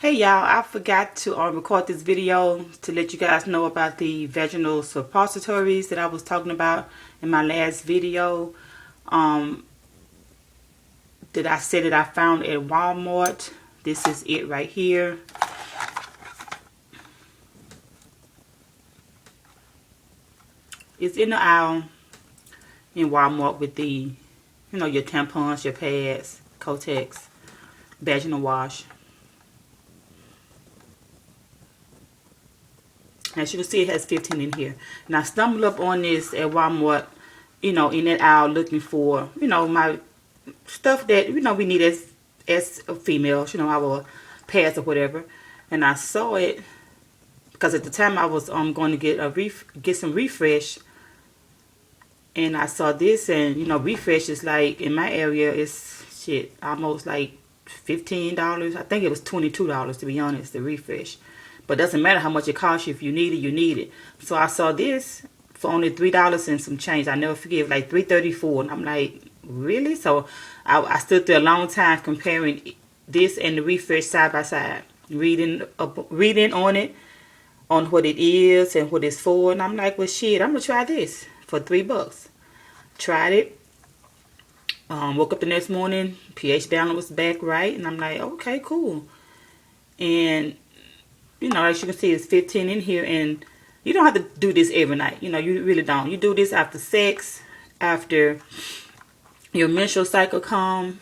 Hey y'all, I forgot to record this video to let you guys know about the vaginal suppositories that I was talking about in my last video. That I said that I found at Walmart. This is it right here. It's in the aisle in Walmart with the, your tampons, your pads, Kotex, vaginal wash. As you can see, it has 15 in here. And I stumbled up on this at Walmart, in that aisle looking for, my stuff that, we need as females, our pads or whatever. And I saw it because at the time I was going to get some refresh. And I saw this, and, refresh is like, in my area, it's shit, almost like $15. I think it was $22 to be honest, the refresh. But it doesn't matter how much it costs you. If you need it, you need it. So I saw this for only $3 and some change. I never forget, like $3.34. And I'm like, really? So I stood there a long time comparing this and the refresh side by side. Reading on it, on what it is and what it's for. And I'm like, well, shit, I'm going to try this for $3. Tried it. Woke up the next morning. pH balance was back right. And I'm like, okay, cool. And as you can see, it's 15 in here, and you don't have to do this every night. You really don't. You do this after sex, after your menstrual cycle come.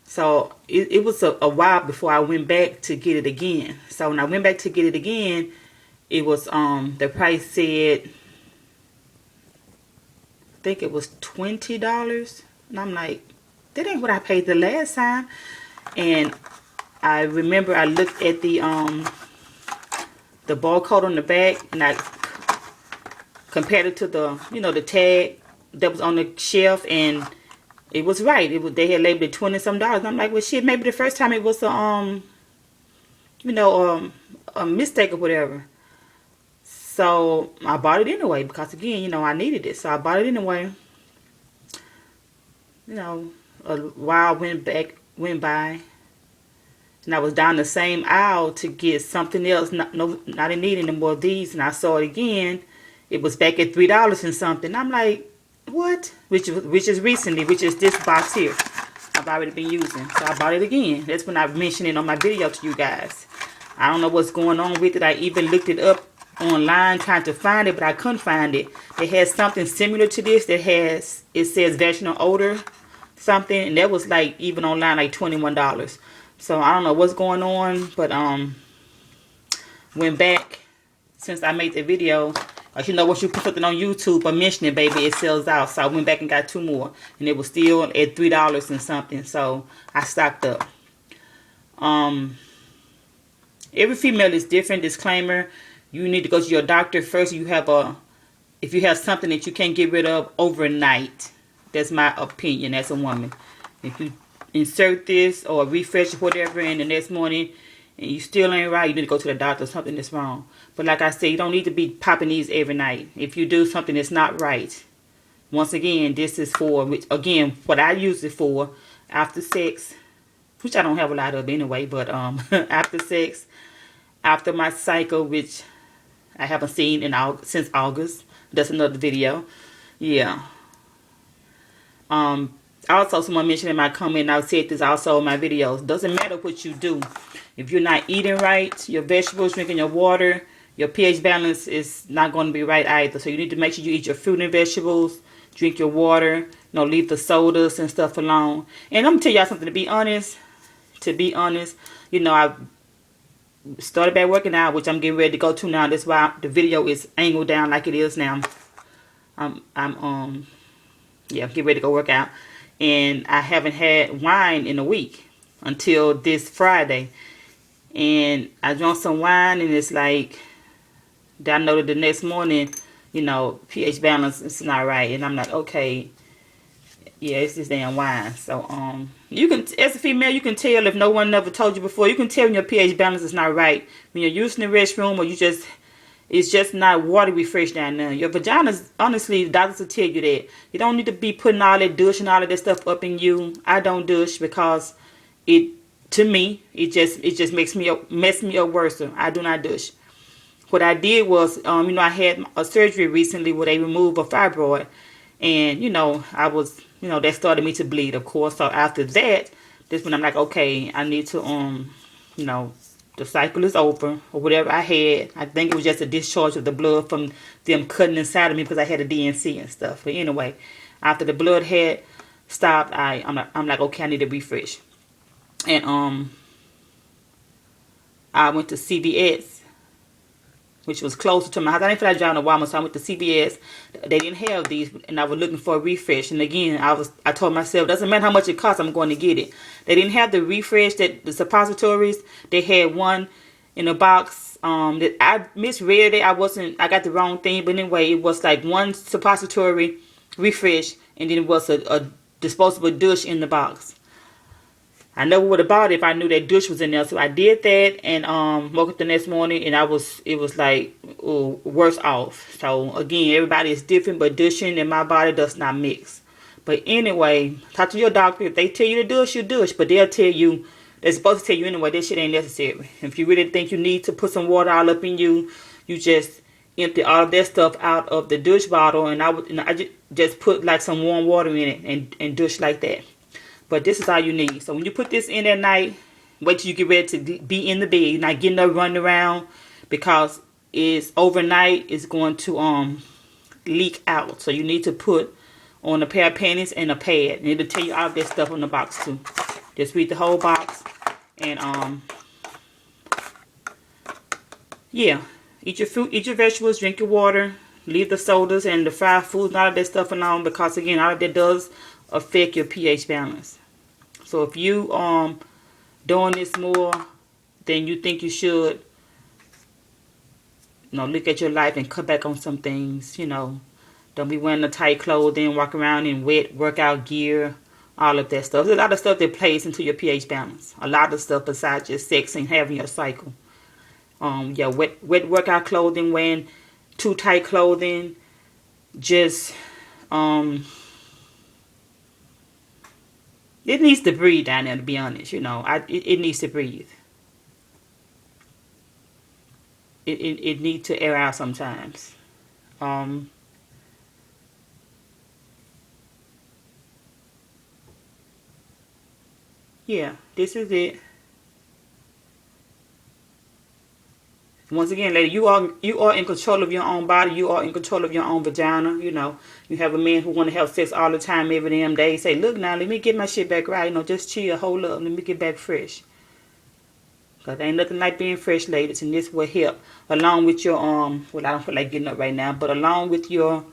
So it was a while before I went back to get it again. So when I went back to get it again, it was the price said, I think it was $20, and I'm like, that ain't what I paid the last time. And I remember I looked at the barcode on the back, and I compared it to the the tag that was on the shelf, and it was right. They had labeled it $20-some. And I'm like, well, shit, maybe the first time it was a mistake or whatever. So I bought it anyway because again, I needed it, so I bought it anyway. A while went by. And I was down the same aisle to get something else. I didn't need any more of these. And I saw it again. It was back at $3 and something. I'm like, what? Which is recently, which is this box here. I've already been using. So I bought it again. That's when I mentioned it on my video to you guys. I don't know what's going on with it. I even looked it up online trying to find it, but I couldn't find it. It has something similar to this that it says vaginal odor something. And that was like, even online, like $21. So I don't know what's going on, but went back since I made the video. Like, once you put something on YouTube or mention it, baby, it sells out. So I went back and got 2 more, and it was still at $3 and something. So I stocked up. Every female is different. Disclaimer: you need to go to your doctor first. If you have something that you can't get rid of overnight, that's my opinion as a woman. If you insert this or refresh or whatever in the next morning and you still ain't right, you need to go to the doctor. Something that's wrong. But like I said, you don't need to be popping these every night. If you do something that's not right, once again, this is for, again, what I use it for after sex, which I don't have a lot of anyway, but after sex, after my cycle, which I haven't seen since August. That's another video. Yeah. Also, someone mentioned in my comment, I've said this also in my videos, doesn't matter what you do. If you're not eating right, your vegetables, drinking your water, your pH balance is not going to be right either. So you need to make sure you eat your fruit and vegetables, drink your water, leave the sodas and stuff alone. And I'm going to tell y'all something, to be honest, I started back working out, which I'm getting ready to go to now. That's why the video is angled down like it is now. I'm getting ready to go work out. And I haven't had wine in a week until this Friday. And I drank some wine, and it's like, I know that the next morning, pH balance is not right. And I'm like, okay, yeah, it's this damn wine. So, you can, as a female, you can tell if no one ever told you before. You can tell when your pH balance is not right. When you're using the restroom, or it's just not watery fresh down there. Your vagina's, honestly, doctors will tell you that. You don't need to be putting all that douche and all of that stuff up in you. I don't douche because it to me, it just mess me up worse. I do not douche. What I did was, I had a surgery recently where they removed a fibroid, and I was, that started me to bleed, of course. So after that, this when I'm like, okay, I need to, the cycle is over or whatever I had. I think it was just a discharge of the blood from them cutting inside of me because I had a DNC and stuff. But anyway, after the blood had stopped, I'm like, okay, I need to refresh. And I went to CVS, which was closer to my house. I didn't feel like driving to Walmart, so I went to CVS. They didn't have these, and I was looking for a refresh. And again, I told myself, doesn't matter how much it costs, I'm going to get it. They didn't have the refresh, the suppositories. They had one in a box. That I misread it. I got the wrong thing, but anyway, it was like one suppository refresh, and then it was a disposable douche in the box. I never would have bought it if I knew that douche was in there. So I did that, and woke up the next morning, and it was like, ooh, worse off. So again, everybody is different, but douching in my body does not mix. But anyway, talk to your doctor. If they tell you to douche, you douche. But they're supposed to tell you anyway, this shit ain't necessary. If you really think you need to put some water all up in you, you just empty all of that stuff out of the douche bottle, and I just put like some warm water in it and douche like that. But this is all you need. So when you put this in at night, wait till you get ready to be in the bed. You're not getting up running around, because it's overnight. It's going to leak out. So you need to put on a pair of panties and a pad. And it'll tell you all of that stuff on the box too. Just read the whole box. And yeah. Eat your fruit, eat your vegetables, drink your water. Leave the sodas and the fried foods and all of that stuff alone, because again, all of that does affect your pH balance. So if you doing this more than you think you should, look at your life and cut back on some things. Don't be wearing the tight clothing, walk around in wet workout gear, all of that stuff. There's a lot of stuff that plays into your pH balance. A lot of stuff besides just sex and having your cycle. Wet workout clothing, wearing too tight clothing, just it needs to breathe down there, to be honest. It needs to breathe. It needs to air out sometimes. Yeah, this is it. Once again, lady, you are in control of your own body. You are in control of your own vagina. You have a man who want to have sex all the time, every damn day. Say, look now, let me get my shit back right. Just chill, hold up, let me get back fresh. Because there ain't nothing like being fresh, ladies, and this will help. Along with your well, I don't feel like getting up right now, but along with your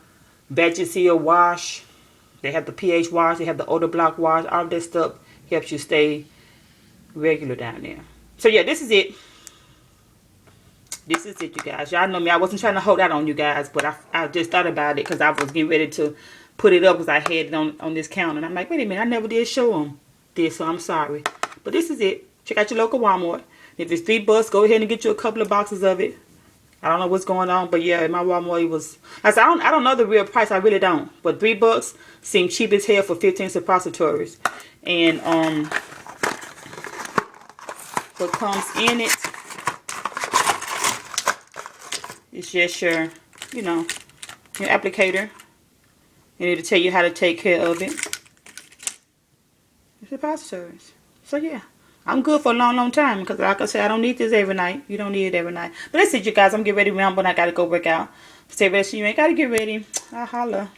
Vaginal wash, they have the pH wash, they have the odor block wash. All of that stuff helps you stay regular down there. So yeah, this is it. This is it, you guys. Y'all know me. I wasn't trying to hold out on you guys, but I just thought about it because I was getting ready to put it up because I had it on this counter. And I'm like, wait a minute, I never did show them this, so I'm sorry. But this is it. Check out your local Walmart. If it's $3, go ahead and get you a couple of boxes of it. I don't know what's going on, but yeah, in my Walmart it was. I said, I don't know the real price. I really don't. But $3 seemed cheap as hell for 15 suppositories. And what comes in it, it's just your applicator. And it'll tell you how to take care of it. It's suppositories. So yeah, I'm good for a long, long time. Because like I said, I don't need this every night. You don't need it every night. But that's it, you guys. I'm getting ready to ramble and I got to go work out. Stay ready. You ain't got to get ready. I'll holla.